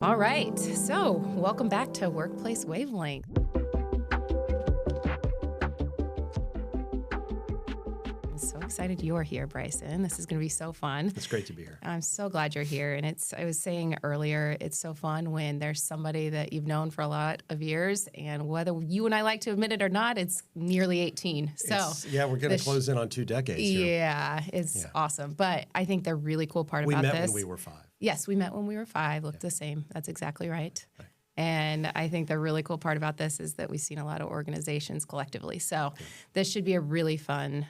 All right, so welcome back to Workplace Wavelength. I'm so excited you're here, Bryson. This is going to be so fun. It's great to be here. I'm so glad you're here. And I was saying earlier, it's so fun when there's somebody that you've known for a lot of years, and whether you and I like to admit it or not, it's nearly 18. So we're going to close in on 2 decades here. Yeah, it's awesome. But I think the really cool part about this. We met when we were 5. Yes, we met when we were 5, looked the same. That's exactly right. And I think the really cool part about this is that we've seen a lot of organizations collectively. So this should be a really fun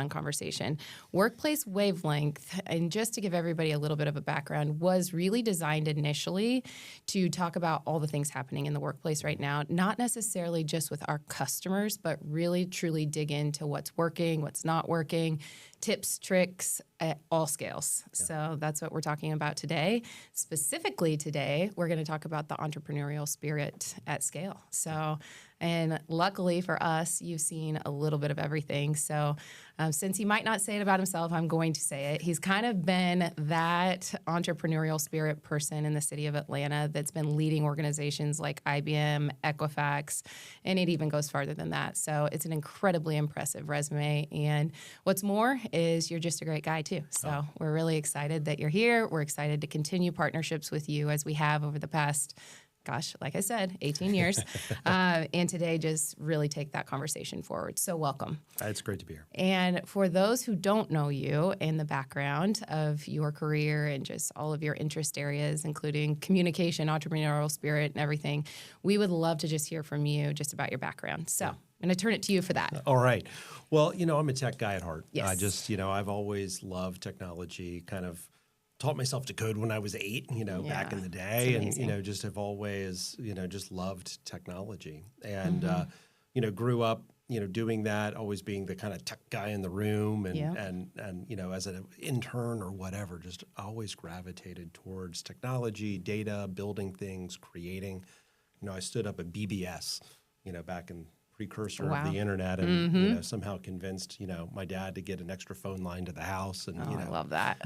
conversation. Workplace Wavelength, and just to give everybody a little bit of a background, was really designed initially to talk about all the things happening in the workplace right now, not necessarily just with our customers, but really truly dig into what's working, what's not working, tips, tricks at all scales. Yeah. So that's what we're talking about today. Specifically today, we're going to talk about the entrepreneurial spirit at scale. So, and luckily for us, you've seen a little bit of everything. So since he might not say it about himself, I'm going to say it. He's kind of been that entrepreneurial spirit person in the city of Atlanta that's been leading organizations like IBM, Equifax, and it even goes farther than that. So it's an incredibly impressive resume. And what's more is you're just a great guy too. So we're really excited that you're here. We're excited to continue partnerships with you as we have over the past, like I said, 18 years. And today just really take that conversation forward. So welcome. It's great to be here. And for those who don't know you and the background of your career and just all of your interest areas, including communication, entrepreneurial spirit, and everything, we would love to just hear from you just about your background. So I'm going to turn it to you for that. All right. Well, I'm a tech guy at heart. Yes. I just, I've always loved technology, kind of taught myself to code when I was 8, back in the day. And, just have always, just loved technology. And, grew up, doing that, always being the kind of tech guy in the room and as an intern or whatever, just always gravitated towards technology, data, building things, creating. I stood up at BBS, back in precursor of the internet and somehow convinced my dad to get an extra phone line to the house and I love that.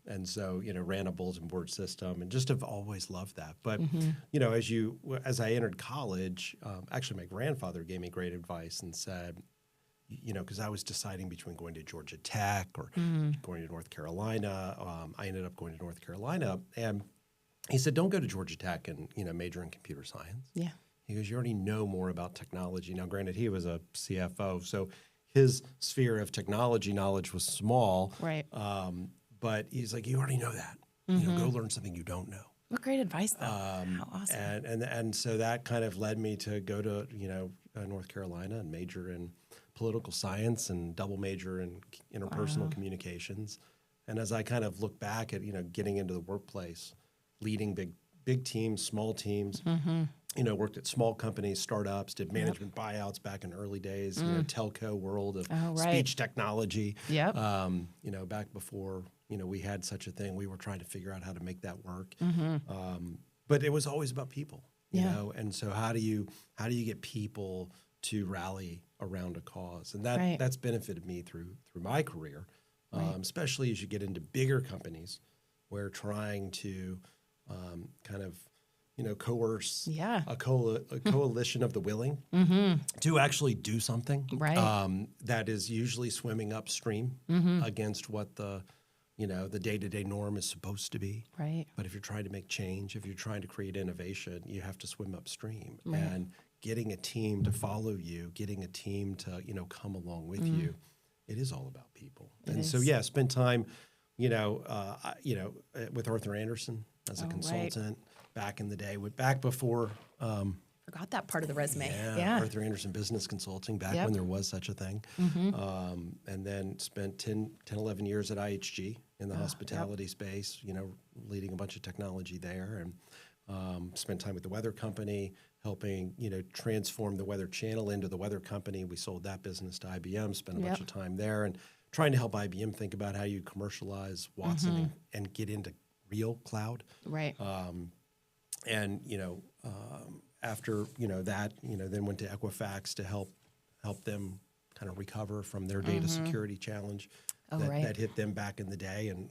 And so ran a bulletin board system and just have always loved that. But as I entered college, actually my grandfather gave me great advice and said, because I was deciding between going to Georgia Tech or going to North Carolina. I ended up going to North Carolina, and he said, don't go to Georgia Tech and major in computer science. Yeah. He goes, you already know more about technology. Now, granted, he was a CFO, so his sphere of technology knowledge was small. Right. But he's like, you already know that. Go learn something you don't know. What great advice, though. How awesome. And so that kind of led me to go to, North Carolina and major in political science and double major in interpersonal communications. And as I kind of look back at, getting into the workplace, leading big teams, small teams, worked at small companies, startups, did management buyouts back in early days, telco world of speech technology. Yep. Back before, we had such a thing, we were trying to figure out how to make that work. But it was always about people, you know? And so how do you get people to rally around a cause? And that's benefited me through my career, especially as you get into bigger companies where trying to kind of coerce a coalition of the willing to actually do something that is usually swimming upstream against what the day-to-day norm is supposed to be. Right. But if you're trying to make change, if you're trying to create innovation, you have to swim upstream. And getting a team to follow you, getting a team to come along with you, it is all about people. So spent time with Arthur Andersen as a consultant. Back in the day, back before... forgot that part of the resume. Arthur Andersen Business Consulting, back when there was such a thing. And then spent 10, 11 years at IHG in the hospitality space, leading a bunch of technology there. And spent time with the Weather Company, helping, transform the Weather Channel into the Weather Company. We sold that business to IBM, spent a bunch of time there, and trying to help IBM think about how you commercialize Watson and get into real cloud. Right. And after that, then went to Equifax to help them kind of recover from their data security challenge that hit them back in the day. And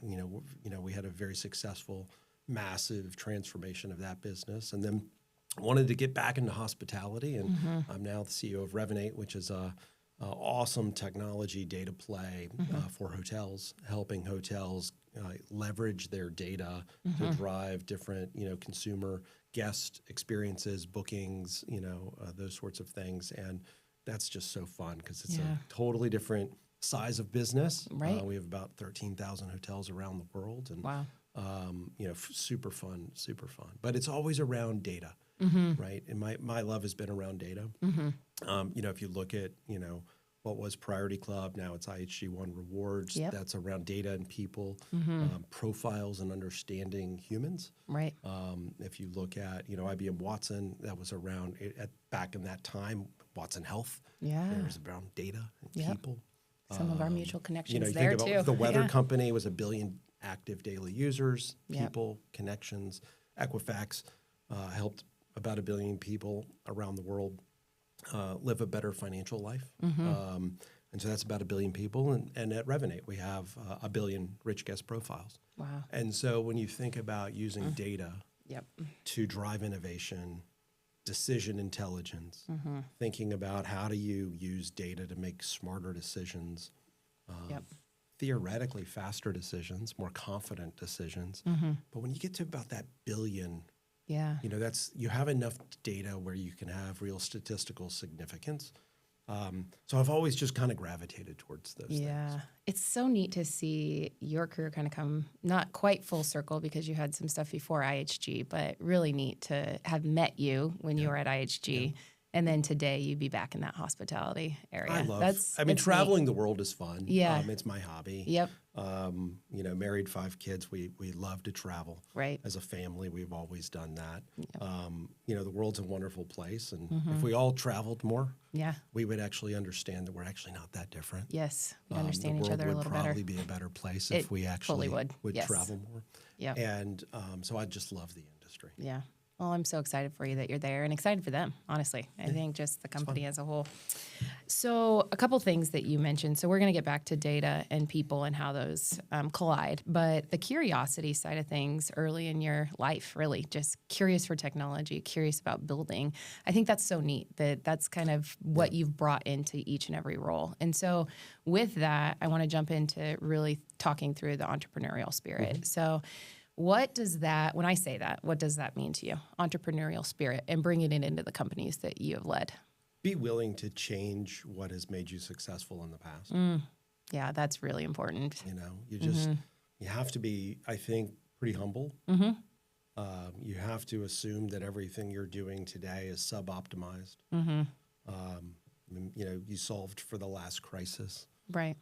we had a very successful massive transformation of that business, and then wanted to get back into hospitality. And I'm now the CEO of Revinate, which is a awesome technology data play for hotels, helping hotels leverage their data to drive different, consumer guest experiences, bookings, those sorts of things. And that's just so fun because it's a totally different size of business. Right. We have about 13,000 hotels around the world, and Wow. Super fun. But it's always around data, right? And my love has been around data. If you look at what was Priority Club, now it's IHG1 Rewards. Yep. That's around data and people, profiles and understanding humans. Right. If you look at IBM Watson, that was around back in that time. Watson Health, it was around data and people. Some of our mutual connections you there think about too. the Weather Company was 1 billion active daily users, Yep. people, connections. Equifax helped about 1 billion people around the world live a better financial life. And so that's about 1 billion people. And at Revinate, we have 1 billion rich guest profiles. Wow. And so when you think about using data Yep. to drive innovation, decision intelligence, thinking about how do you use data to make smarter decisions, Yep. theoretically faster decisions, more confident decisions. But when you get to about that billion, Yeah. you have enough data where you can have real statistical significance. So I've always just kind of gravitated towards those things. It's so neat to see your career kind of come not quite full circle because you had some stuff before IHG, but really neat to have met you when you were at IHG. And then today you'd be back in that hospitality area. I love. That's Traveling the world is fun. Yeah. It's my hobby. Yep. Married, 5 kids. We love to travel. Right. As a family, we've always done that. Yep. The world's a wonderful place, and if we all traveled more, we would actually understand that we're actually not that different. Yes, we understand each other a little better. The world would probably be a better place if we actually would travel more. Yeah. And so I just love the industry. Yeah. Well, I'm so excited for you that you're there and excited for them, honestly. I think just the company as a whole. So a couple things that you mentioned. So we're going to get back to data and people and how those collide. But the curiosity side of things early in your life, really, just curious for technology, curious about building. I think that's so neat that that's kind of what you've brought into each and every role. And so with that, I want to jump into really talking through the entrepreneurial spirit. So what does that, when I say that, what does that mean to you? Entrepreneurial spirit and bringing it into the companies that you have led. Be willing to change what has made you successful in the past. Yeah, that's really important. You have to be, I think, pretty humble. You have to assume that everything you're doing today is sub-optimized. You solved for the last crisis. Right.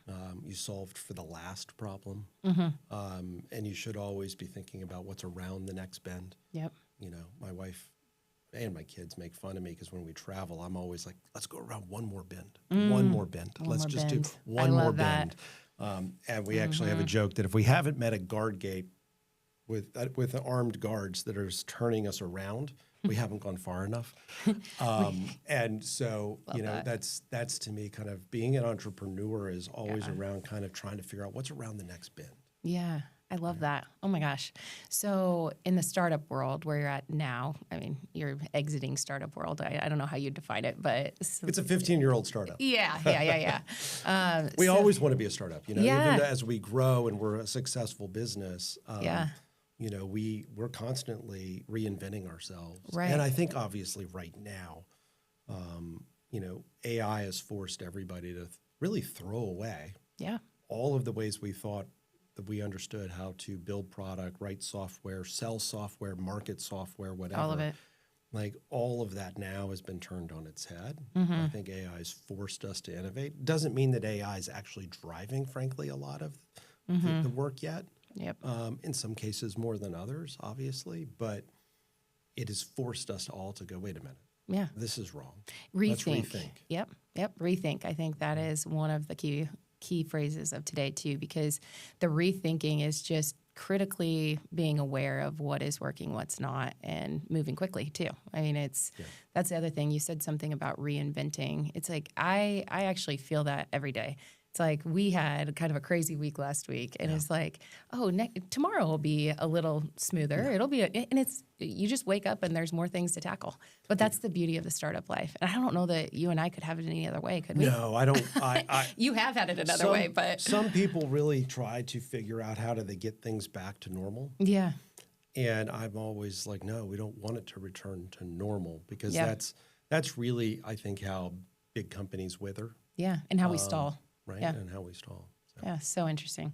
You solved for the last problem. And you should always be thinking about what's around the next bend. Yep. My wife and my kids make fun of me because when we travel, I'm always like, let's go around one more bend. One more bend. Let's just do one more bend. And we actually have a joke that if we haven't met a guard gate with armed guards that are turning us around, we haven't gone far enough. And so, that's to me kind of being an entrepreneur is always around kind of trying to figure out what's around the next bend. Yeah, I love that. Oh my gosh. So in the startup world where you're at now, I mean, you're exiting startup world. I don't know how you define it, but it's a 15-year-old startup. Yeah. We always want to be a startup, even as we grow and we're a successful business. We're constantly reinventing ourselves. Right. And I think obviously right now, AI has forced everybody to really throw away all of the ways we thought that we understood how to build product, write software, sell software, market software, whatever. All of it. Like all of that now has been turned on its head. I think AI has forced us to innovate. Doesn't mean that AI is actually driving, frankly, a lot of the work yet. Yep. In some cases more than others, obviously, but it has forced us all to go, wait a minute. Yeah. This is wrong. Rethink. Let's rethink. Yep. Rethink. I think that is one of the key phrases of today too, because the rethinking is just critically being aware of what is working, what's not, and moving quickly too. I mean, that's the other thing. You said something about reinventing. It's like, I actually feel that every day. It's It's like we had kind of a crazy week last week, and it's like, oh, tomorrow will be a little smoother. It'll be, you just wake up and there's more things to tackle. But that's the beauty of the startup life. And I don't know that you and I could have it any other way, could we? No, I don't. You have had it another way, but some people really try to figure out how do they get things back to normal. Yeah. And I'm always like, no, we don't want it to return to normal, because that's really, I think, how big companies wither. Yeah, and how we stall. Right, Yeah. and how we stall. So. Yeah, so interesting.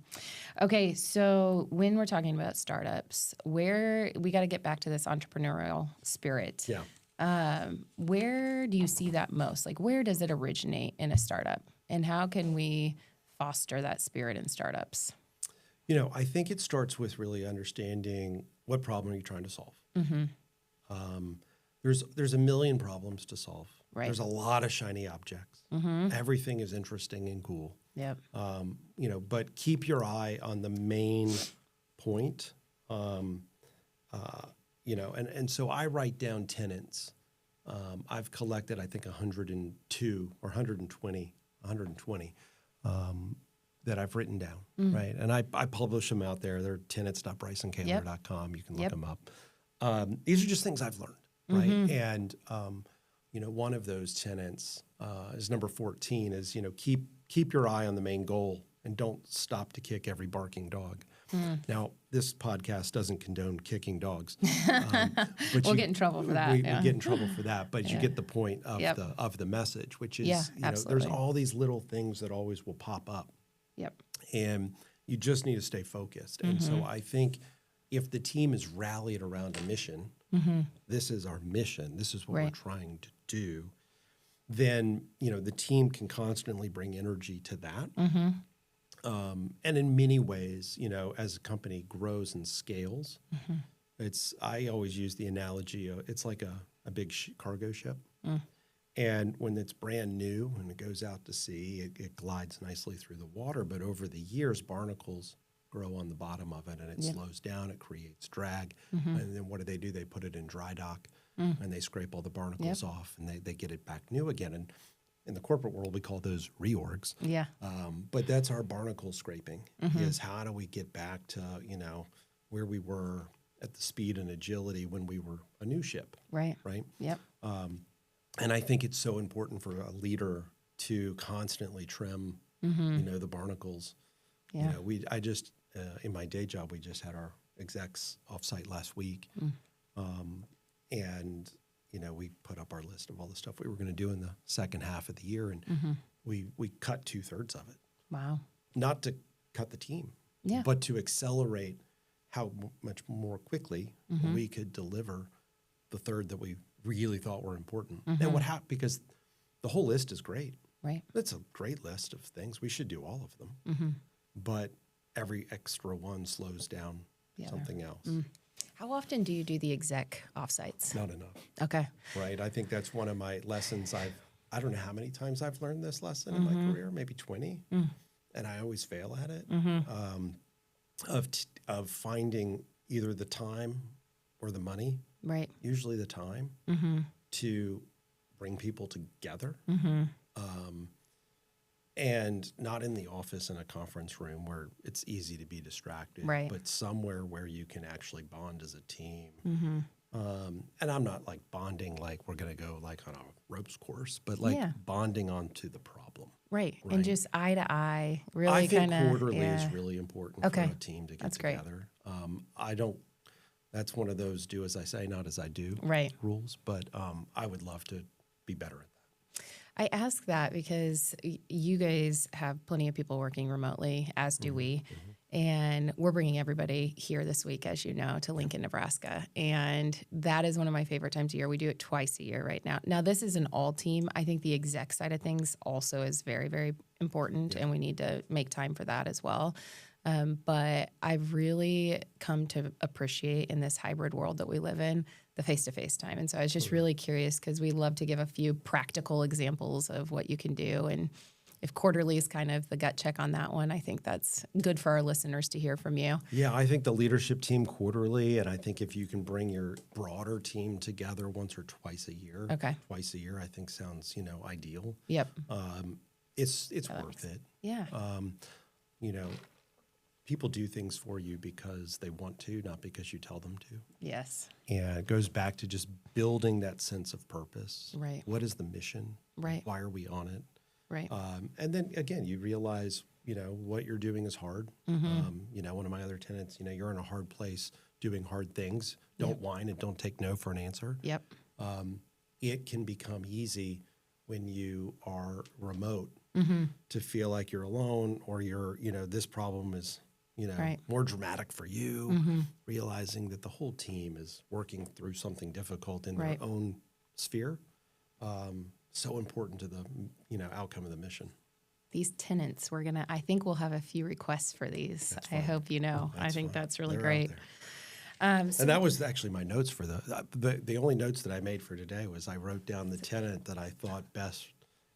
Okay, so when we're talking about startups, where we got to get back to this entrepreneurial spirit. Yeah. Where do you see that most? Like, where does it originate in a startup? And how can we foster that spirit in startups? You know, I think it starts with really understanding what problem are you trying to solve. There's a million problems to solve. Right. There's a lot of shiny objects. Everything is interesting and cool. Yep. You know, but keep your eye on the main point. You know, and so I write down tenets. I've collected, I think, 102 or 120 that I've written down, right? And I publish them out there. They're tenets.brysonkoehler.com. You can look them up. These are just things I've learned, right? And, you know, one of those tenets is number 14 is, you know, keep your eye on the main goal and don't stop to kick every barking dog. Now, this podcast doesn't condone kicking dogs. But we'll get in trouble for that. We get in trouble for that, but you get the point of the message, which is, you know, there's all these little things that always will pop up. Yep. And you just need to stay focused. And so I think if the team is rallied around a mission, this is our mission, this is what we're trying to do, then, you know, the team can constantly bring energy to that. And in many ways, you know, as a company grows and scales, I always use the analogy of it's like a big cargo ship. And when it's brand new and it goes out to sea, it glides nicely through the water. But over the years, barnacles grow on the bottom of it, and it slows down. It creates drag. And then what do? They put it in dry dock, and they scrape all the barnacles off, and they get it back new again. And in the corporate world, we call those reorgs. Yeah. But that's our barnacle scraping, is how do we get back to, you know, where we were at the speed and agility when we were a new ship. Right. Yep. And I think it's so important for a leader to constantly trim, you know, the barnacles. Yeah. You know, I just, in my day job, we just had our execs offsite last week. And, you know, we put up our list of all the stuff we were going to do in the second half of the year. And we cut 2/3 of it. Wow. Not to cut the team, but to accelerate how much more quickly we could deliver the third that we really thought were important. And what happened, because the whole list is great. Right. It's a great list of things. We should do all of them. But every extra one slows down something else. How often do you do the exec offsites? Not enough. Okay. Right. I think that's one of my lessons. I don't know how many times I've learned this lesson in my career, maybe 20. And I always fail at it, of finding either the time or the money. Right. Usually the time to bring people together. And not in the office in a conference room where it's easy to be distracted, but somewhere where you can actually bond as a team. And I'm not like bonding like we're going to go like on a ropes course, but like bonding onto the problem. Right. And just eye to eye, really I think kind of. quarterly is really important for a team to get together. That's one of those do as I say, not as I do rules, but I would love to be better at that. I ask that because you guys have plenty of people working remotely, as do we. And we're bringing everybody here this week, as you know, to Lincoln, Nebraska. And that is one of my favorite times of year. We do it twice a year right now. Now, this is an all team. I think the exec side of things also is very, very important, and we need to make time for that as well. But I've really come to appreciate in this hybrid world that we live in, the face-to-face time. And so I was just really curious because we love to give a few practical examples of what you can do. And if quarterly is kind of the gut check on that one, I think that's good for our listeners to hear from you. Yeah, I think the leadership team quarterly, and I think if you can bring your broader team together once or twice a year, I think sounds, ideal. Yep. it's worth it. Yeah. You know, people do things for you because they want to, not because you tell them to. Yes. And it goes back to just building that sense of purpose. Right. What is the mission? Right. Why are we on it? Right. And then again, you realize, what you're doing is hard. One of my other tenants, you're in a hard place doing hard things. Don't whine and don't take no for an answer. Yep. It can become easy when you are remote to feel like you're alone, or this problem is, Right. more dramatic for you, realizing that the whole team is working through something difficult in Right. their own sphere. So important to the, outcome of the mission. These tenants, I think we'll have a few requests for these. That's I fine. hope you know. I That's think fine. that's really They're out great. there. So And that was actually my notes for the only notes that I made for today was I wrote down the tenant that I thought best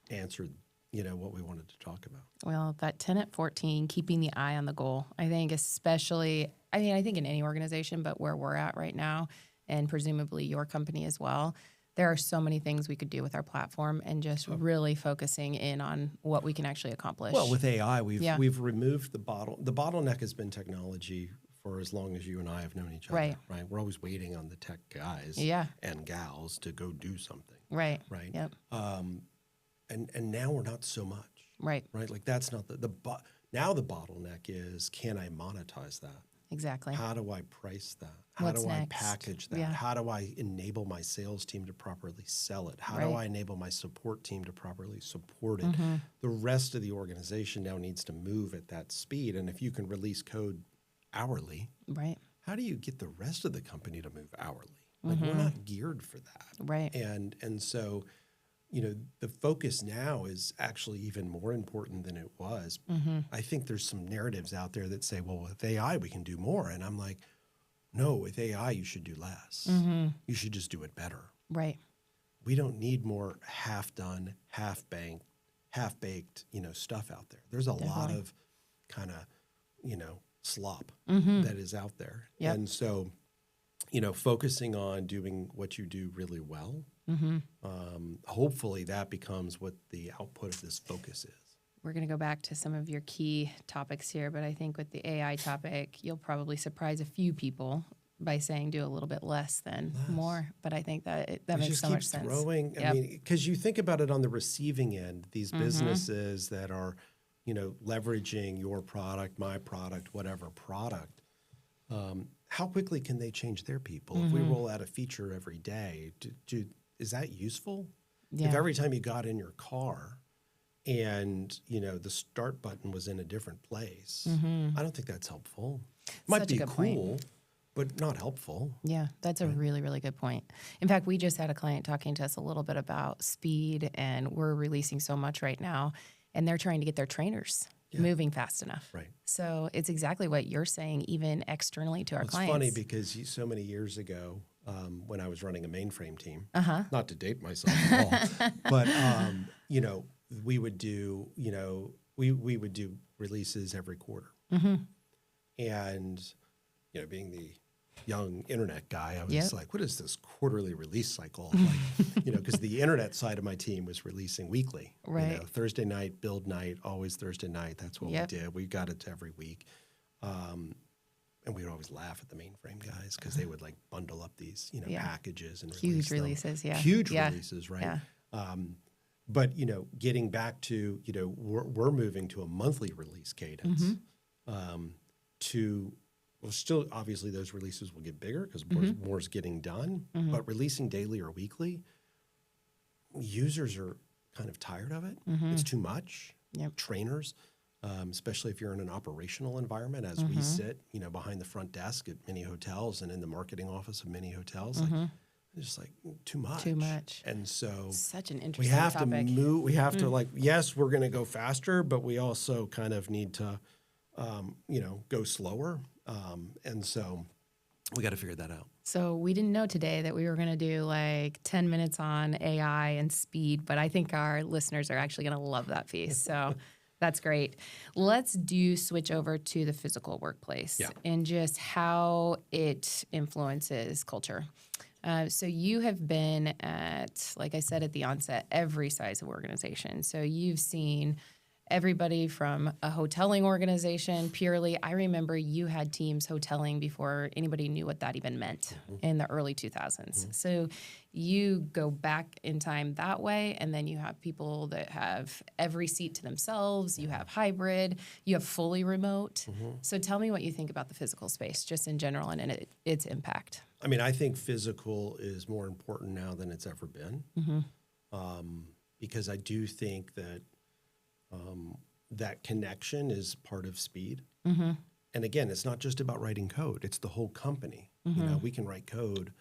answered, what we wanted to talk about. well, that tenant 14, keeping the eye on the goal. I think especially, I think in any organization, but where we're at right now, and presumably your company as well, there are so many things we could do with our platform and just really focusing in on what we can actually accomplish. Well, with AI, we've removed the bottleneck has been technology for as long as you and I have known each other. Right. We're always waiting on the tech guys and gals to go do something. Right. Right. Yep. And now we're not so much. Right. Right. Like that's not now the bottleneck is, can I monetize that? Exactly. How do I price that? How What's do I next? package that? Yeah. How do I enable my sales team to properly sell it? How do I enable my support team to properly support it? The rest of the organization now needs to move at that speed. And if you can release code hourly, Right. how do you get the rest of the company to move hourly? Like we're not geared for that. Right. And so, the focus now is actually even more important than it was. I think there's some narratives out there that say, well, with AI, we can do more. And I'm like, no, with AI, you should do less. You should just do it better. Right. We don't need more half-done, half-baked, stuff out there. There's a lot of kind of, slop that is out there. Yep. And so, focusing on doing what you do really well, hopefully that becomes what the output of this focus is. We're going to go back to some of your key topics here, but I think with the AI topic, you'll probably surprise a few people by saying do a little bit less than more. But I think that makes so much sense. Throwing, I mean, because you think about it on the receiving end, these businesses that are, leveraging your product, my product, whatever product, how quickly can they change their people? If we roll out a feature every day, is that useful? Yeah. If every time you got in your car and, the start button was in a different place, I don't think that's helpful. Might Such a be good cool, point. but not helpful. Yeah, that's a really, really good point. In fact, we just had a client talking to us a little bit about speed, and we're releasing so much right now, and they're trying to get their trainers moving fast enough. Right. So it's exactly what you're saying, even externally to our It's clients. funny because so many years ago, when I was running a mainframe team, not to date myself at all, but we would do we would do releases every quarter, and being the young internet guy, I was like, what is this quarterly release cycle? Like, because the internet side of my team was releasing weekly. Right. Thursday night, build night, always Thursday night. That's what we did. We got it to every week. And we would always laugh at the mainframe guys because they would like bundle up these, packages and Huge release them. releases, yeah. Huge Yeah. releases, right? Yeah. But, getting back to, we're moving to a monthly release cadence well, still, obviously, those releases will get bigger because more is getting done. But releasing daily or weekly, users are kind of tired of it. It's too much. Yep. Trainers, especially if you're in an operational environment, as we sit, behind the front desk at many hotels and in the marketing office of many hotels, like, it's just like too much. Too much. And so Such an we interesting have topic. to move. We have to yes, we're going to go faster, but we also kind of need to, go slower. And so we got to figure that out. So we didn't know today that we were going to do like 10 minutes on AI and speed, but I think our listeners are actually going to love that piece. So that's great. Let's switch over to the physical workplace and just how it influences culture. So you have been at, like I said at the onset, every size of organization. So you've seen everybody from a hoteling organization purely. I remember you had teams hoteling before anybody knew what that even meant in the early 2000s. So you go back in time that way, and then you have people that have every seat to themselves. You have hybrid, you have fully remote. So tell me what you think about the physical space just in general and its impact. I mean, I think physical is more important now than it's ever been, because I do think that that connection is part of speed. And again, it's not just about writing code; it's the whole company. You know, we can write code,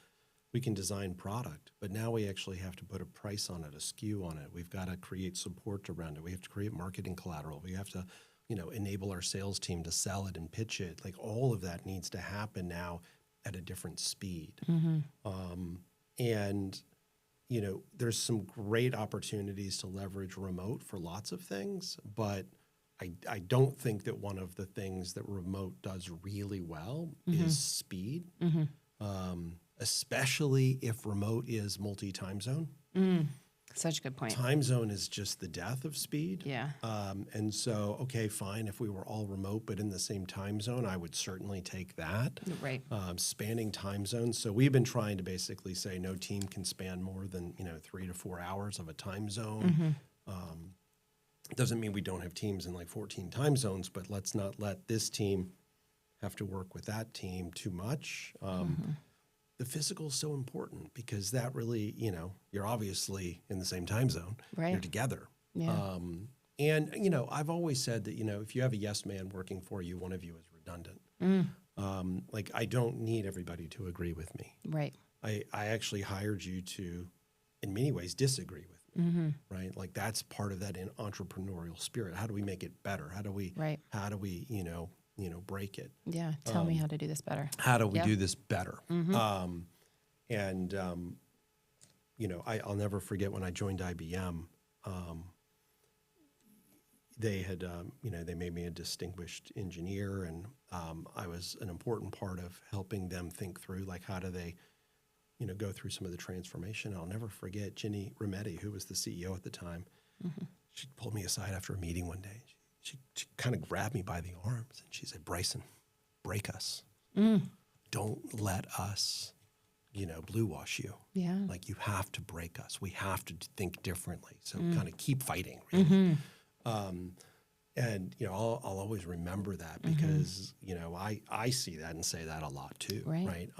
we can design product, but now we actually have to put a price on it, a SKU on it. We've got to create support around it. We have to create marketing collateral. We have to, you know, enable our sales team to sell it and pitch it. Like all of that needs to happen now at a different speed. And, you know, there's some great opportunities to leverage remote for lots of things, but I don't think that one of the things that remote does really well is speed, especially if remote is multi-time zone. Such a good point. Time zone is just the death of speed. Yeah. And so, okay, fine. If we were all remote, but in the same time zone, I would certainly take that. Right. Spanning time zones. So we've been trying to basically say no team can span more than, 3 to 4 hours of a time zone. Doesn't mean we don't have teams in like 14 time zones, but let's not let this team have to work with that team too much. The physical is so important because that really, you're obviously in the same time zone. Right. You're together. Yeah. And, I've always said that, if you have a yes man working for you, one of you is redundant. Like, I don't need everybody to agree with me. Right. I actually hired you to, in many ways, disagree with me, right? Like, that's part of that entrepreneurial spirit. How do we make it better? How do we, break it? Yeah. Tell me how to do this better. How do we do this better? I'll never forget when I joined IBM, they had, they made me a distinguished engineer, and I was an important part of helping them think through, like, how do they, go through some of the transformation. I'll never forget Ginny Revinate, who was the CEO at the time. She pulled me aside after a meeting one day. She kind of grabbed me by the arms, and she said, "Bryson, break us. Don't let us, blue wash you. Yeah. Like, you have to break us. We have to think differently. So kind of keep fighting, really." And, I'll always remember that because, I see that and say that a lot too. Right.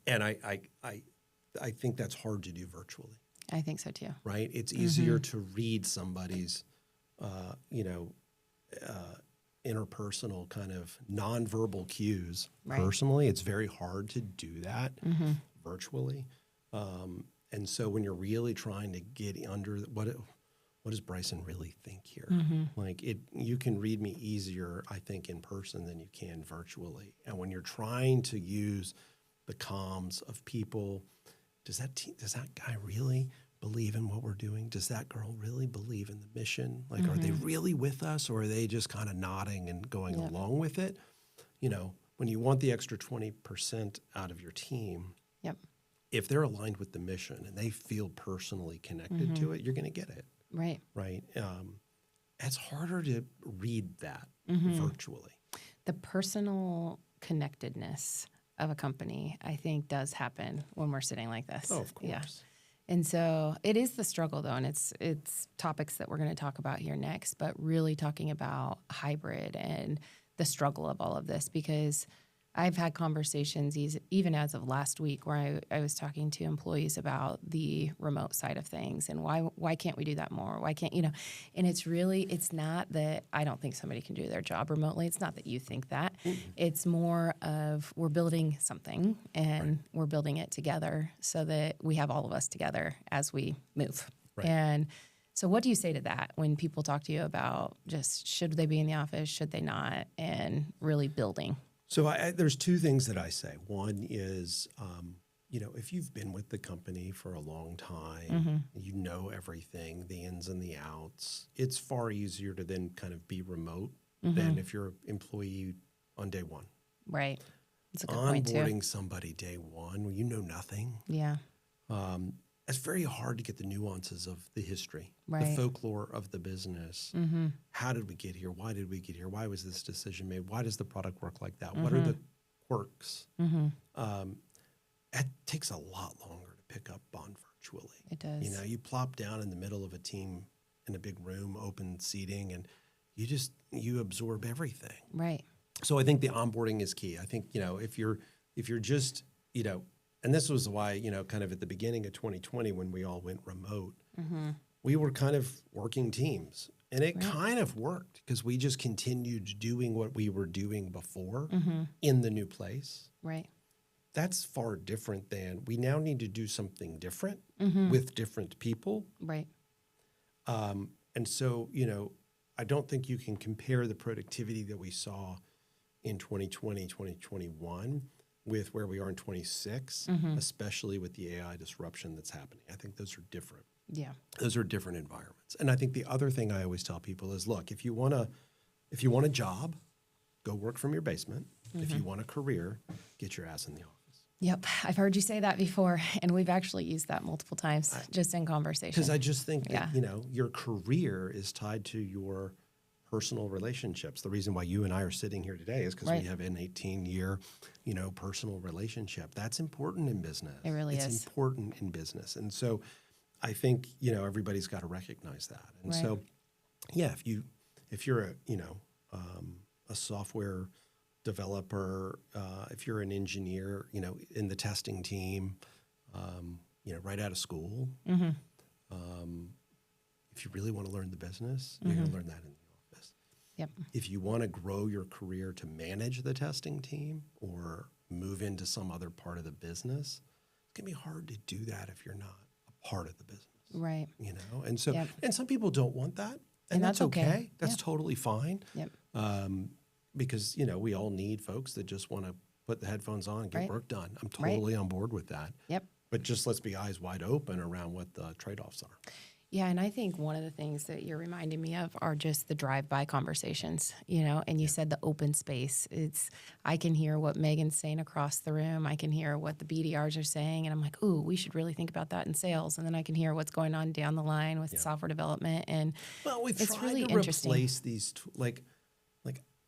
And I think that's hard to do virtually. I think so too. Right. It's easier to read somebody's, interpersonal kind of nonverbal cues. Right. Personally, it's very hard to do that virtually. And so when you're really trying to get under what does Bryson really think here? Like, you can read me easier, I think, in person than you can virtually. And when you're trying to use the comms of people, does that guy really believe in what we're doing? Does that girl really believe in the mission? Like, are they really with us, or are they just kind of nodding and going along with it? When you want the extra 20% out of your team, if they're aligned with the mission and they feel personally connected to it, you're going to get it. Right. Right. It's harder to read that virtually. The personal connectedness of a company, I think, does happen when we're sitting like this. Oh, of course. Yeah. And so it is the struggle, though, and it's topics that we're going to talk about here next, but really talking about hybrid and the struggle of all of this, because I've had conversations even as of last week where I was talking to employees about the remote side of things and why can't we do that more? Why can't, and it's not that I don't think somebody can do their job remotely. It's not that you think that. It's more of we're building something and we're building it together so that we have all of us together as we move. Right. And so what do you say to that when people talk to you about just should they be in the office, should they not, and really building? So there's two things that I say. One is, if you've been with the company for a long time, you know everything, the ins and the outs, it's far easier to then kind of be remote than if you're an employee on day one. Right. That's a good point too. Onboarding somebody day one when you know nothing. Yeah. It's very hard to get the nuances of the history, the Right. folklore of the business. How did we get here? Why did we get here? Why was this decision made? Why does the product work like that? What are the quirks? It takes a lot longer to pick up on virtually. It does. You know, you plop down in the middle of a team in a big room, open seating, and you absorb everything. Right. So I think the onboarding is key. I think, you know, if you're just, you know, and this was why, you know, kind of at the beginning of 2020 when we all went remote, we were kind of working teams. And it kind of worked because we just continued doing what we were doing before in the new place. Right. That's far different than we now need to do something different with different people. Right. And so, you know, I don't think you can compare the productivity that we saw in 2020, 2021 with where we are in 26, especially with the AI disruption that's happening. I think those are different. Yeah. Those are different environments. And I think the other thing I always tell people is, look, if you want a job, go work from your basement. If you want a career, get your ass in the office. Yep. I've heard you say that before, and we've actually used that multiple times just in conversation. Because I just think that, you know, your career is tied to your personal relationships. The reason why you and I are sitting here today is because we have an 18-year, you know, personal relationship. That's important in business. It really is. It's important in business. And so I think, you know, everybody's got to recognize that. And so, yeah, if you're a, you know, a software developer, if you're an engineer, you know, in the testing team, you know, right out of school, if you really want to learn the business, you're going to learn that in the office. Yep. If you want to grow your career to manage the testing team or move into some other part of the business, it's going to be hard to do that if you're not a part of the business. Right. You know, and so, and some people don't want that, and that's okay. That's totally fine. Yep. Because, you know, we all need folks that just want to put the headphones on and get work done. I'm totally on board with that. Yep. But just let's be eyes wide open around what the trade-offs are. Yeah, and I think one of the things that you're reminding me of are just the drive-by conversations, you know, and you said the open space. I can hear what Megan's saying across the room. I can hear what the BDRs are saying, and I'm like, ooh, we should really think about that in sales. And then I can hear what's going on down the line with software development, and we've it's tried really to interesting. replace these, like,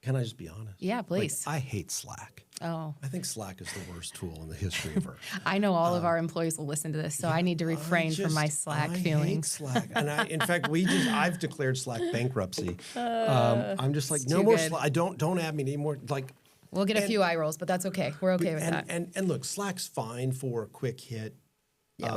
can I just be honest? Yeah, please. Like, I hate Slack. Oh. I think Slack is the worst tool in the history of Earth. I know all of our employees will listen to this, so I need to refrain from my Slack feelings. I hate Slack. And in fact, I've declared Slack bankruptcy. I'm just like, no more Slack. Don't add me anymore. Like, we'll get a few eye rolls, but that's okay. We're okay with that. And look, Slack's fine for a quick hit. Yep.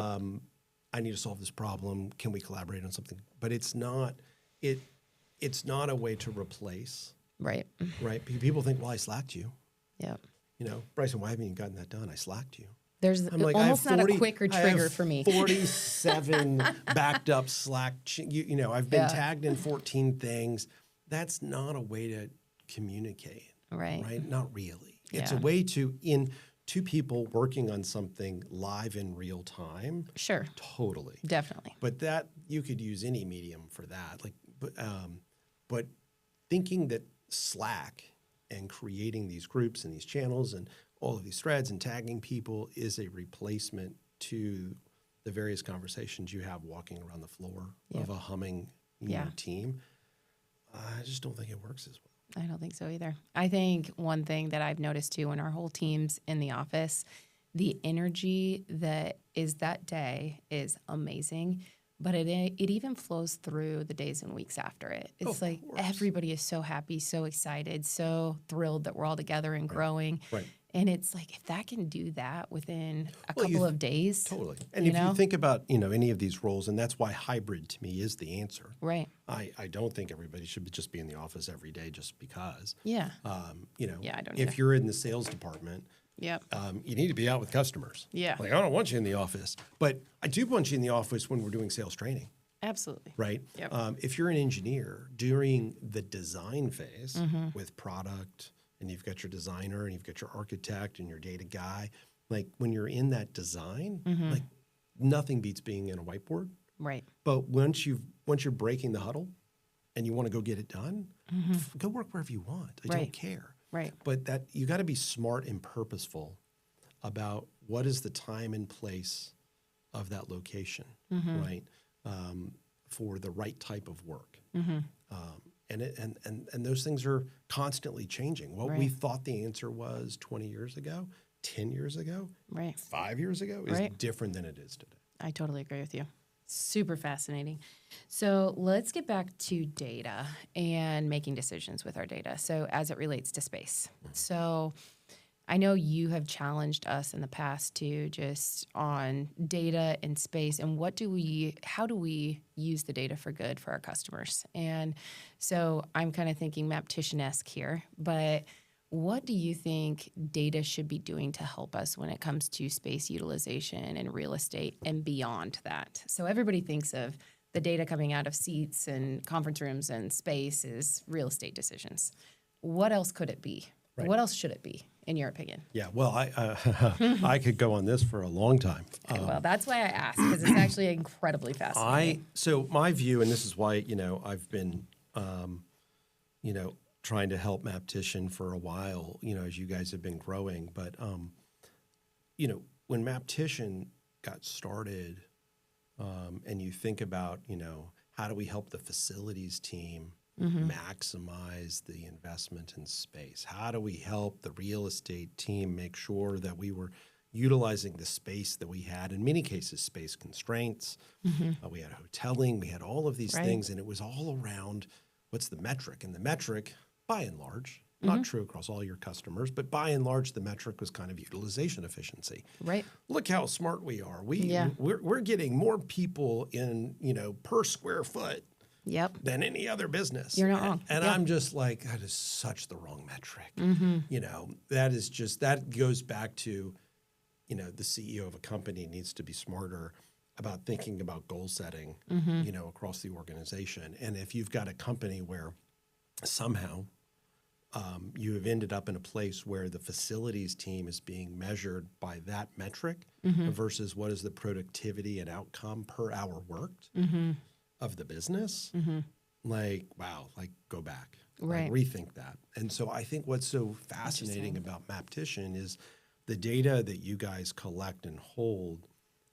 I need to solve this problem. Can we collaborate on something? But it's not a way to replace. Right. Right. People think, well, I slacked you. Yeah. You know, Bryson, why haven't you gotten that done? I slacked you. There's I'm like, almost not a quicker trigger for me. 47 backed up Slack. You know, I've been tagged in 14 things. That's not a way to communicate. Right. Right. Not really. It's a way to, in two people working on something live in real time. Sure. Totally. Definitely. But that, you could use any medium for that. Like, but thinking that Slack and creating these groups and these channels and all of these threads and tagging people is a replacement to the various conversations you have walking around the floor of a humming team. I just don't think it works as well. I don't think so either. I think one thing that I've noticed too when our whole team's in the office, the energy that is that day is amazing. But it even flows through the days and weeks after it. It's like everybody is so happy, so excited, so thrilled that we're all together and growing. Right. And it's like if that can do that within a couple of days. Totally. And if you think about, you know, any of these roles, and that's why hybrid to me is the answer. Right. I don't think everybody should just be in the office every day just because. Yeah. You know, I don't if either. you're in the sales department, Yep. You need to be out with customers. Yeah. Like, I don't want you in the office, but I do want you in the office when we're doing sales training. Absolutely. Right? Yep. If you're an engineer during the design phase with product, and you've got your designer and you've got your architect and your data guy, like when you're in that design, like nothing beats being in a whiteboard. Right. But once you're breaking the huddle and you want to go get it done, go work wherever you want. I don't care. Right. But that you got to be smart and purposeful about what is the time and place of that location, right? For the right type of work. And those things are constantly changing. What we thought the answer was 20 years ago, 10 years ago, 5 years ago is different than it is today. I totally agree with you. Super fascinating. So let's get back to data and making decisions with our data. So as it relates to space. So I know you have challenged us in the past too, just on data and space and how do we use the data for good for our customers? And so I'm kind of thinking Maptician-esque here, but what do you think data should be doing to help us when it comes to space utilization and real estate and beyond that? So everybody thinks of the data coming out of seats and conference rooms and space is real estate decisions. What else could it be? Right. What else should it be, in your opinion? Yeah, well, I could go on this for a long time. Okay, well, that's why I asked, because it's actually incredibly fascinating. So my view, and this is why, I've been, trying to help Maptician for a while, as you guys have been growing. But, when Maptician got started, and you think about, how do we help the facilities team maximize the investment in space? How do we help the real estate team make sure that we were utilizing the space that we had, in many cases, space constraints. We had hoteling, we had all of these things, and it was all around what's the metric? And the metric, by and large, not true across all your customers, but by and large, the metric was kind of utilization efficiency. Right. Look how smart we are. We're getting more people in, per square foot than any other business. You're not wrong. And I'm just like, that is such the wrong metric. That goes back to, the CEO of a company needs to be smarter about thinking about goal setting, across the organization. And if you've got a company where somehow you have ended up in a place where the facilities team is being measured by that metric versus what is the productivity and outcome per hour worked of the business, go back, rethink that. And so I think what's so fascinating about Maptician is the data that you guys collect and hold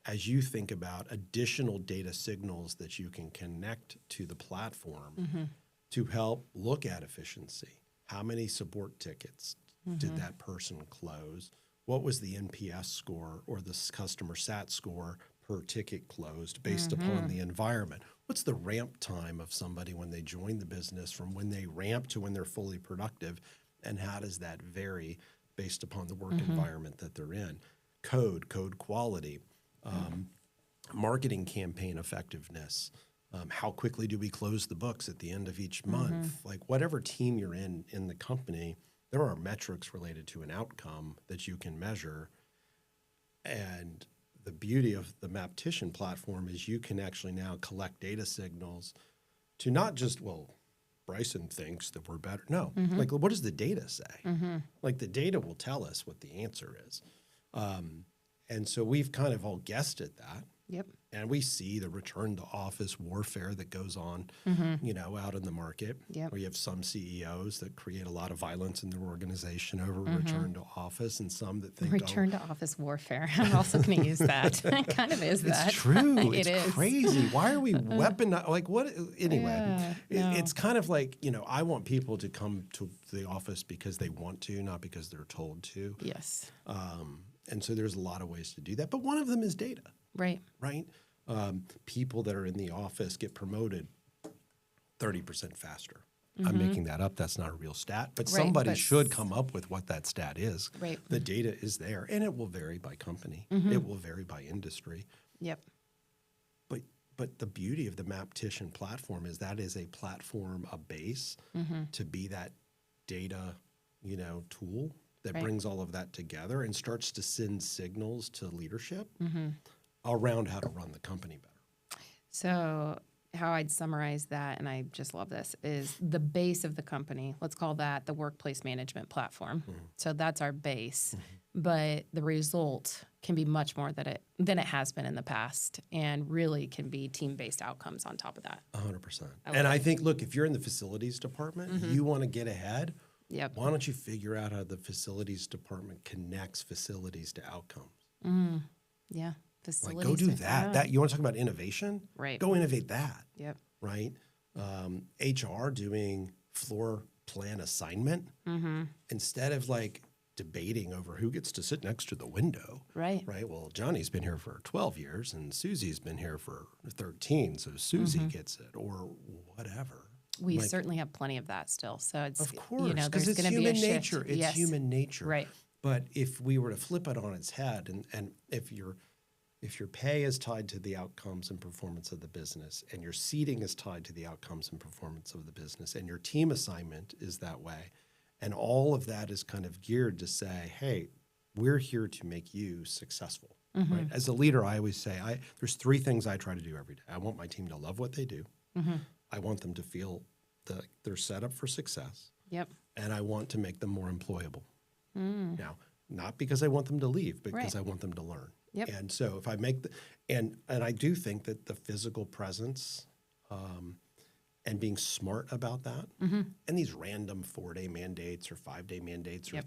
as you think about additional data signals that you can connect to the platform to help look at efficiency. How many support tickets did that person close? What was the NPS score or the customer sat score per ticket closed based upon the environment? What's the ramp time of somebody when they join the business from when they ramp to when they're fully productive? And how does that vary based upon the work environment that they're in? Code quality, marketing campaign effectiveness. How quickly do we close the books at the end of each month? Like whatever team you're in the company, there are metrics related to an outcome that you can measure. And the beauty of the Maptician platform is you can actually now collect data signals to not just, Bryson thinks that we're better. No, like what does the data say? Like the data will tell us what the answer is. And so we've kind of all guessed at that. Yep. And we see the return to office warfare that goes on, out in the market. Yep. Where you have some CEOs that create a lot of violence in their organization over return to office, and some that think return to office warfare. I'm also going to use that. It kind of is that. It's true. It is crazy. Why are we weaponizing? Like what? Anyway, it's kind of like I want people to come to the office because they want to, not because they're told to. Yes. And so there's a lot of ways to do that, but one of them is data. Right. People that are in the office get promoted 30% faster. I'm making that up. That's not a real stat, but somebody should come up with what that stat is. Right. The data is there, and it will vary by company. It will vary by industry. Yep. But the beauty of the Maptician platform is that is a platform, a base to be that data, tool that brings all of that together and starts to send signals to leadership around how to run the company better. So how I'd summarize that, and I just love this, is the base of the company. Let's call that the workplace management platform. So that's our base. But the result can be much more than it has been in the past, and really can be team-based outcomes on top of that. 100%. And I think, look, if you're in the facilities department, you want to get ahead. Yep. Why don't you figure out how the facilities department connects facilities to outcomes? Yeah. Like, Facilities. go do that. That you want to talk about innovation? Right. Go innovate that. Yep. Right. HR doing floor plan assignment instead of like debating over who gets to sit next to the window. Right. Right. Well, Johnny's been here for 12 years and Susie's been here for 13, so Susie gets it, or whatever. We certainly have plenty of that still. So it's, Of course, there's because it's going to be a human shift. nature. It's Yes. human nature. Right. But if we were to flip it on its head, and if your pay is tied to the outcomes and performance of the business, and your seating is tied to the outcomes and performance of the business, and your team assignment is that way, and all of that is kind of geared to say, hey, we're here to make you successful. Right? As a leader, I always say, there's 3 things I try to do every day. I want my team to love what they do. I want them to feel that they're set up for success. Yep. And I want to make them more employable. Now, not because I want them to leave, but because Right. I want them to learn. Yep. And so if I make and I do think that the physical presence and being smart about that, and these random 4-day mandates or 5-day mandates, or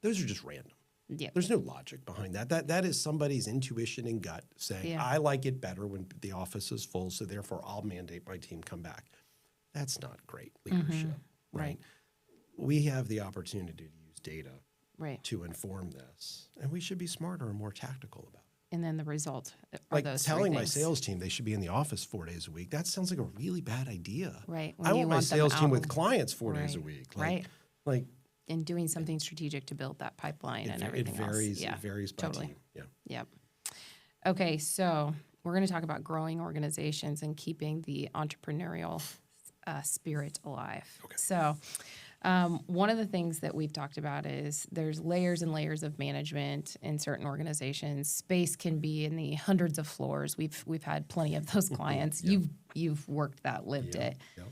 those are just random. Yep. There's no logic behind that. That is somebody's intuition and gut saying, Yeah. I like it better when the office is full, so therefore I'll mandate my team come back. That's not great leadership, right? We have the opportunity to use data Right. to inform this, and we should be smarter and more tactical about it. And then the result are Like those telling 3 my things. sales team they should be in the office 4 days a week, that sounds like a really bad idea. Right. I When you want my want them sales team out with and- clients 4 days a Right. week. Right. Like And doing something strategic to build that pipeline and everything varies. else. Yeah. It varies by Totally. team. Yeah. Yep. Okay, so we're going to talk about growing organizations and keeping the entrepreneurial spirit alive. Okay. So, one of the things that we've talked about is there's layers and layers of management in certain organizations. Space can be in the hundreds of floors. We've had plenty of those clients. You've worked that, lived it. Yep.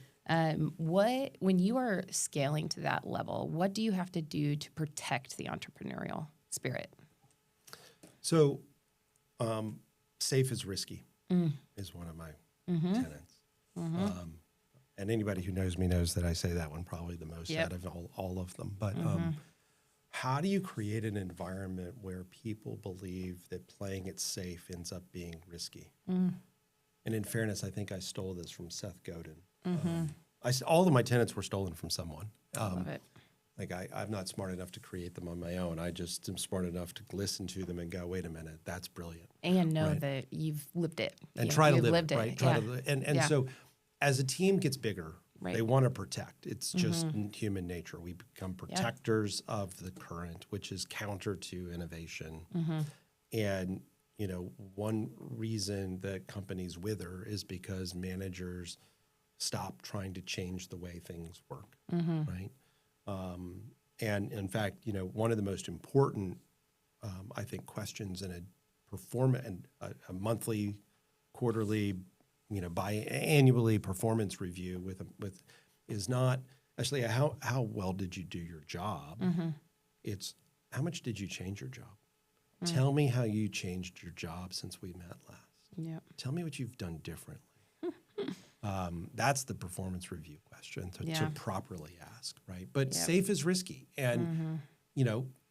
When you are scaling to that level, what do you have to do to protect the entrepreneurial spirit? So, safe is risky is one of my tenets. And anybody who knows me knows that I say that one probably the most out of all of them. But how do you create an environment where people believe that playing it safe ends up being risky? And in fairness, I think I stole this from Seth Godin. All of my tenets were stolen from someone. I love it. Like I'm not smart enough to create them on my own. I just am smart enough to listen to them and go, wait a minute, that's brilliant. And know that you've lived it. And try to you've live lived it, right? And so as a team gets bigger, they want to protect. It's just human nature. We become protectors of the current, which is counter to innovation. And, one reason that companies wither is because managers stop trying to change the way things work, right? And in fact, one of the most important, I think, questions in a monthly, quarterly, biannually performance review with is not actually how well did you do your job? It's how much did you change your job? Tell me how you changed your job since we met last. Yep. Tell me what you've done differently. That's the performance review question to properly ask, right? But safe is risky. And,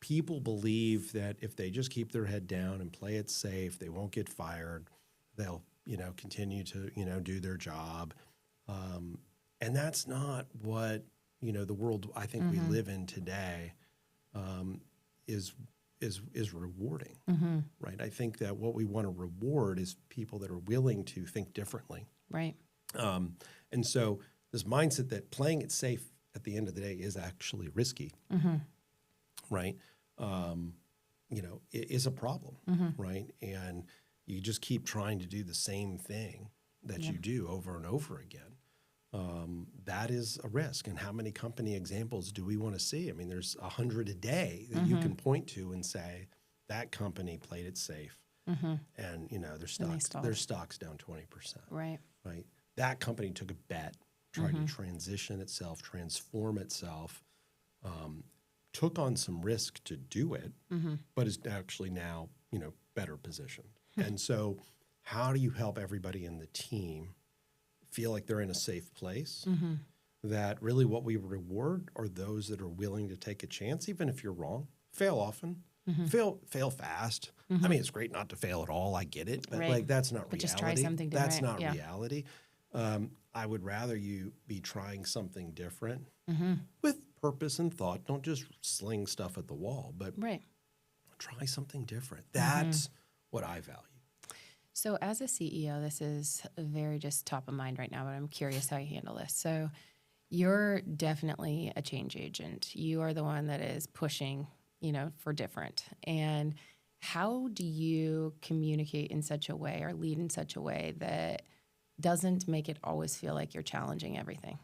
people believe that if they just keep their head down and play it safe, they won't get fired. They'll, continue to, do their job. And that's not what, the world I think we live in today is rewarding, right? I think that what we want to reward is people that are willing to think differently. Right. And so this mindset that playing it safe at the end of the day is actually risky, right? Is a problem, right? And you just keep trying to do the same thing that you do over and over again. That is a risk. And how many company examples do we want to see? I mean, there's 100 a day that you can point to and say, that company played it safe. And, their stock's down 20%. Right. Right. That company took a bet, tried to transition itself, transform itself, took on some risk to do it, but is actually now, better positioned. And so how do you help everybody in the team feel like they're in a safe place, that really what we reward are those that are willing to take a chance, even if you're wrong, fail often, fail fast. I mean, it's great not to fail at all. I get it, but like that's not reality. Just try something different. That's not reality. I would rather you be trying something different with purpose and thought. Don't just sling stuff at the wall, but try something different. That's what I value. So as a CEO, this is very just top of mind right now, but I'm curious how you handle this. So you're definitely a change agent. You are the one that is pushing, for different. And how do you communicate in such a way or lead in such a way that doesn't make it always feel like you're challenging everything?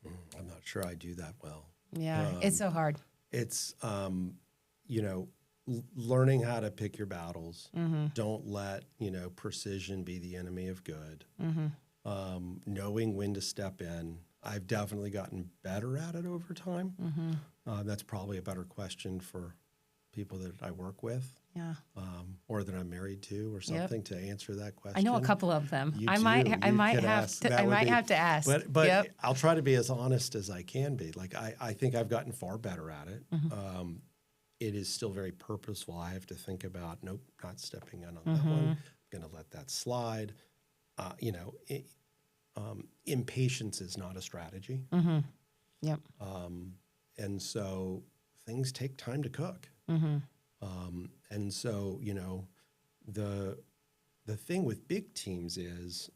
I'm not sure I do that well. Yeah, it's so hard. It's, learning how to pick your battles. Don't let, precision be the enemy of good. Knowing when to step in. I've definitely gotten better at it over time. That's probably a better question for people that I work with. Yeah. Or that I'm married to or something to answer that question. I know a couple of them. You I do. might You have could to ask. have to ask. But I'll try to be as honest as I can be. Like I think I've gotten far better at it. It is still very purposeful. I have to think about, nope, not stepping in on that one. I'm going to let that slide. Impatience is not a strategy. Yep. And so things take time to cook. And so, the thing with big teams is,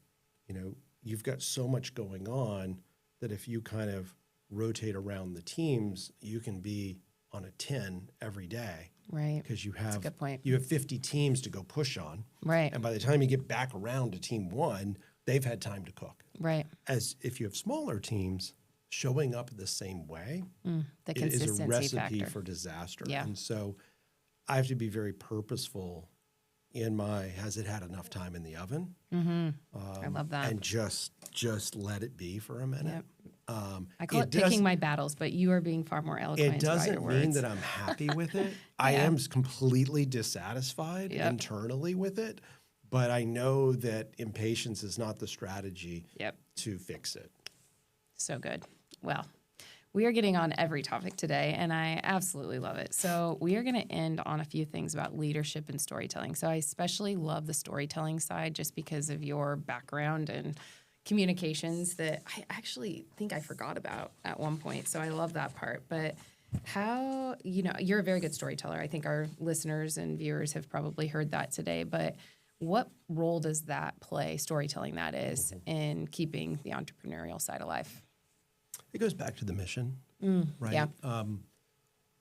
you've got so much going on that if you kind of rotate around the teams, you can be on a 10 every day. Right. Because you have, That's a good point. you have 50 teams to go push on. Right. And by the time you get back around to team one, they've had time to cook. Right. As if you have smaller teams, showing up the same way The is a consistency recipe factor. for disaster. Yeah. And so I have to be very purposeful in my, has it had enough time in the oven? I love that. And just let it be for a minute. I call it picking my battles, but you are being far more eloquent It about your doesn't words. mean that I'm happy with it. I am completely dissatisfied internally with it, but I know that impatience is not the strategy to fix it. So good. Well, we are getting on every topic today, and I absolutely love it. So we are going to end on a few things about leadership and storytelling. So I especially love the storytelling side just because of your background and communications that I actually think I forgot about at one point. So I love that part. But how, you're a very good storyteller. I think our listeners and viewers have probably heard that today. But what role does that play, storytelling that is, in keeping the entrepreneurial side alive? It goes back to the mission, right? Yeah.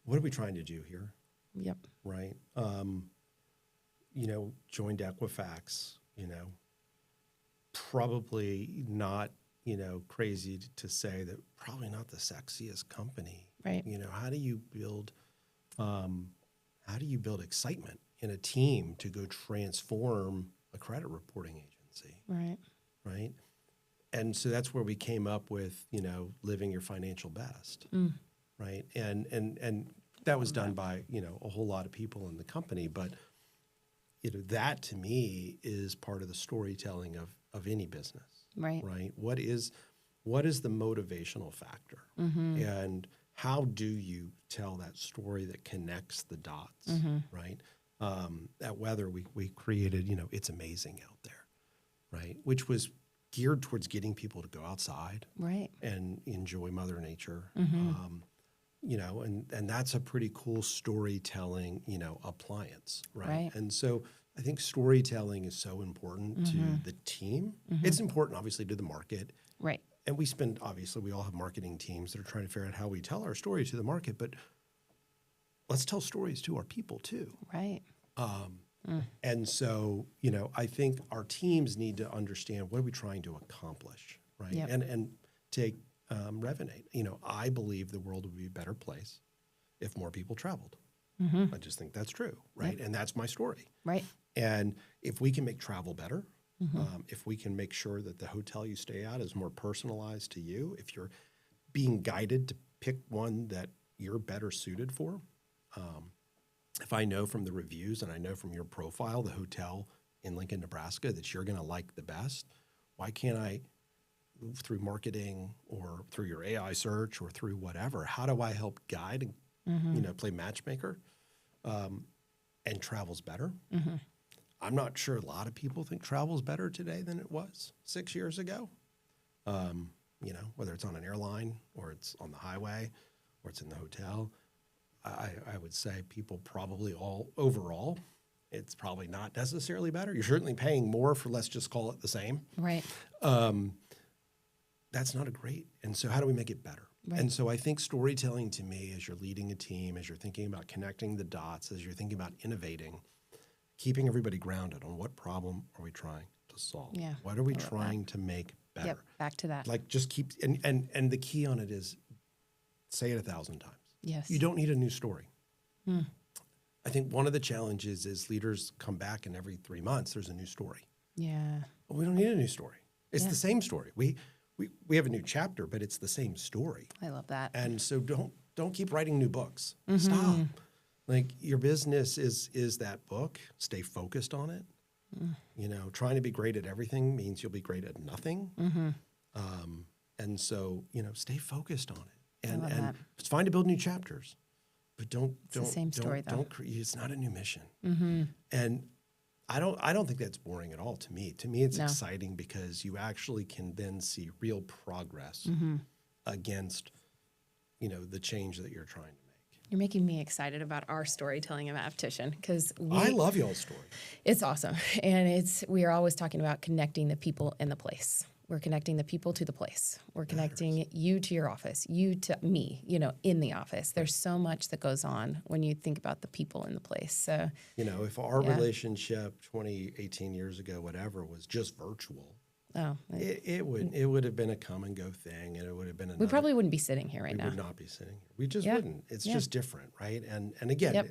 What are we trying to do here? Yep. Right. Joined Equifax, probably not, crazy to say that probably not the sexiest company. Right. How do you build excitement in a team to go transform a credit reporting agency? Right. Right. And so that's where we came up with, living your financial best. Right. And that was done by, a whole lot of people in the company. But, that to me is part of the storytelling of any business. Right. Right. What is the motivational factor? And how do you tell that story that connects the dots? Right. At Weather, we created, It's Amazing Out There. Right. Which was geared towards getting people to go outside and enjoy Mother Nature. And that's a pretty cool storytelling, appliance, right? And so I think storytelling is so important to the team. It's important, obviously, to the market. Right. And we all have marketing teams that are trying to figure out how we tell our story to the market, but let's tell stories to our people too. Right. And so, I think our teams need to understand what are we trying to accomplish, right? Yep. And take Revinate. I believe the world would be a better place if more people traveled. I just think that's true, right? And that's my story. Right. And if we can make travel better, if we can make sure that the hotel you stay at is more personalized to you, if you're being guided to pick one that you're better suited for, if I know from the reviews and I know from your profile, the hotel in Lincoln, Nebraska, that you're going to like the best, why can't I through marketing or through your AI search or through whatever, how do I help guide and play matchmaker and travel's better? I'm not sure a lot of people think travel's better today than it was 6 years ago. Whether it's on an airline or it's on the highway or it's in the hotel, I would say people probably overall, it's probably not necessarily better. You're certainly paying more for, let's just call it the same. Right. That's not a great. And so how do we make it better? Right. And so I think storytelling to me, as you're leading a team, as you're thinking about connecting the dots, as you're thinking about innovating, keeping everybody grounded on what problem are we trying to solve? Yeah, What are we trying to make better? Yep, back to that. Like just keep, and the key on it is say it 1,000 times. Yes. You don't need a new story. I think one of the challenges is leaders come back and every 3 months there's a new story. Yeah. But we don't need a new story. It's the same story. We have a new chapter, but it's the same story. I love that. And so don't keep writing new books. Stop. Like your business is that book. Stay focused on it. Trying to be great at everything means you'll be great at nothing. And so, stay focused on it. And it's fine to build new chapters, but don't the same story, though. It's not a new mission. And I don't think that's boring at all to me. To me, it's exciting because you actually can then see real progress against, the change that you're trying to make. You're making me excited about our storytelling at Maptician because I love y'all's story. It's awesome. And we are always talking about connecting the people and the place. We're connecting the people to the place. We're connecting you to your office, you to me, in the office. There's so much that goes on when you think about the people in the place. So, if our relationship 18 years ago, whatever, was just virtual, it would have been a come and go thing, and it would have been we probably wouldn't be sitting here right now. We would not be sitting here. We just wouldn't. It's just different, right? And again,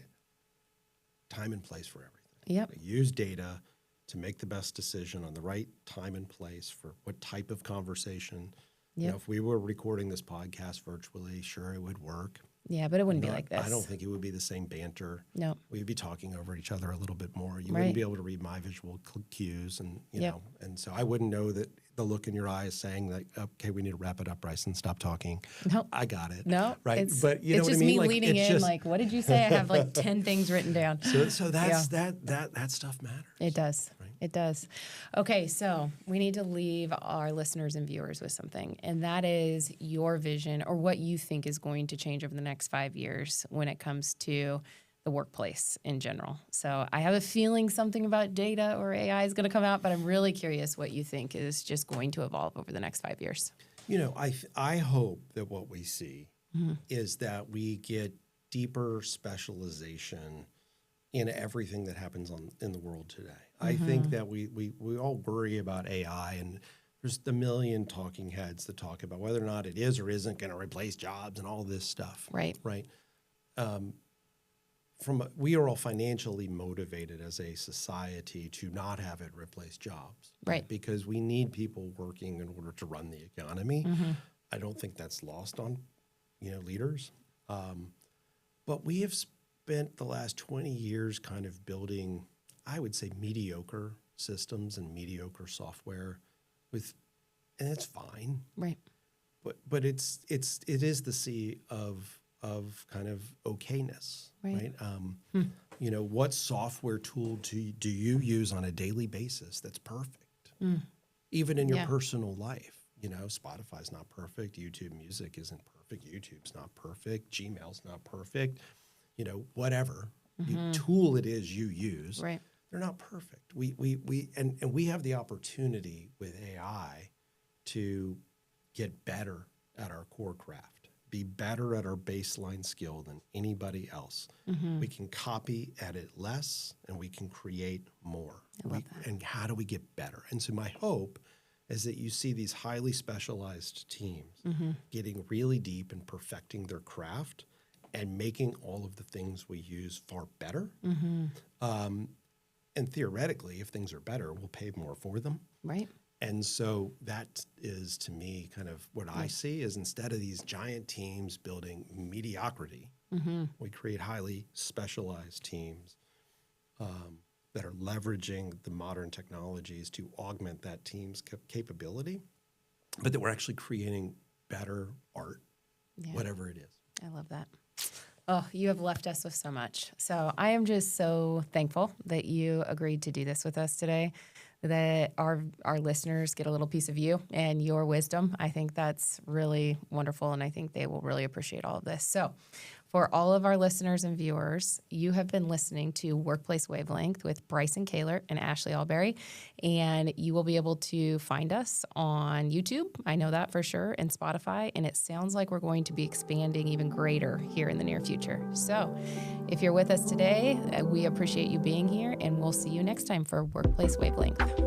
time and place for everything. Yep. Use data to make the best decision on the right time and place for what type of conversation. If we were recording this podcast virtually, sure, it would work. Yeah, but it wouldn't be like this. I don't think it would be the same banter. No. We'd be talking over each other a little bit more. You wouldn't be able to read my visual cues and, and so I wouldn't know that the look in your eyes saying that, okay, we need to wrap it up, Bryson, stop talking. No. I got it. No. Right. But you know it's what just I mean? me Like, leading in, like, what did you say? I have like 10 things written down. So that's that stuff matters. It does. Right? It does. Okay, so we need to leave our listeners and viewers with something, and that is your vision or what you think is going to change over the next 5 years when it comes to the workplace in general. So I have a feeling something about data or AI is going to come out, but I'm really curious what you think is just going to evolve over the next 5 years. I hope that what we see is that we get deeper specialization in everything that happens in the world today. I think that we all worry about AI, and there's the million talking heads that talk about whether or not it is or isn't going to replace jobs and all this stuff. Right. Right. We are all financially motivated as a society to not have it replace jobs. Right. Because we need people working in order to run the economy. I don't think that's lost on, leaders. But we have spent the last 20 years kind of building, I would say, mediocre systems and mediocre software and it's fine. Right. But it is the sea of kind of okayness, right? What software tool do you use on a daily basis that's perfect? Even in your personal life, Spotify's not perfect, YouTube Music isn't perfect, YouTube's not perfect, Gmail's not perfect, whatever tool it is you use, right. They're not perfect. We have the opportunity with AI to get better at our core craft, be better at our baseline skill than anybody else. We can copy, edit less, and we can create more. And how do we get better? And so my hope is that you see these highly specialized teams getting really deep and perfecting their craft and making all of the things we use far better. And theoretically, if things are better, we'll pay more for them. Right. And so that is, to me, kind of what I see is instead of these giant teams building mediocrity, we create highly specialized teams that are leveraging the modern technologies to augment that team's capability but that we're actually creating better art, whatever it is. I love that. Oh, you have left us with so much. So I am just so thankful that you agreed to do this with us today, that our listeners get a little piece of you and your wisdom. I think that's really wonderful, and I think they will really appreciate all of this. So for all of our listeners and viewers, you have been listening to Workplace Wavelength with Bryson Koehler and AshLea Alberry, and you will be able to find us on YouTube. I know that for sure, and Spotify, and it sounds like we're going to be expanding even greater here in the near future. So if you're with us today, we appreciate you being here, and we'll see you next time for Workplace Wavelength.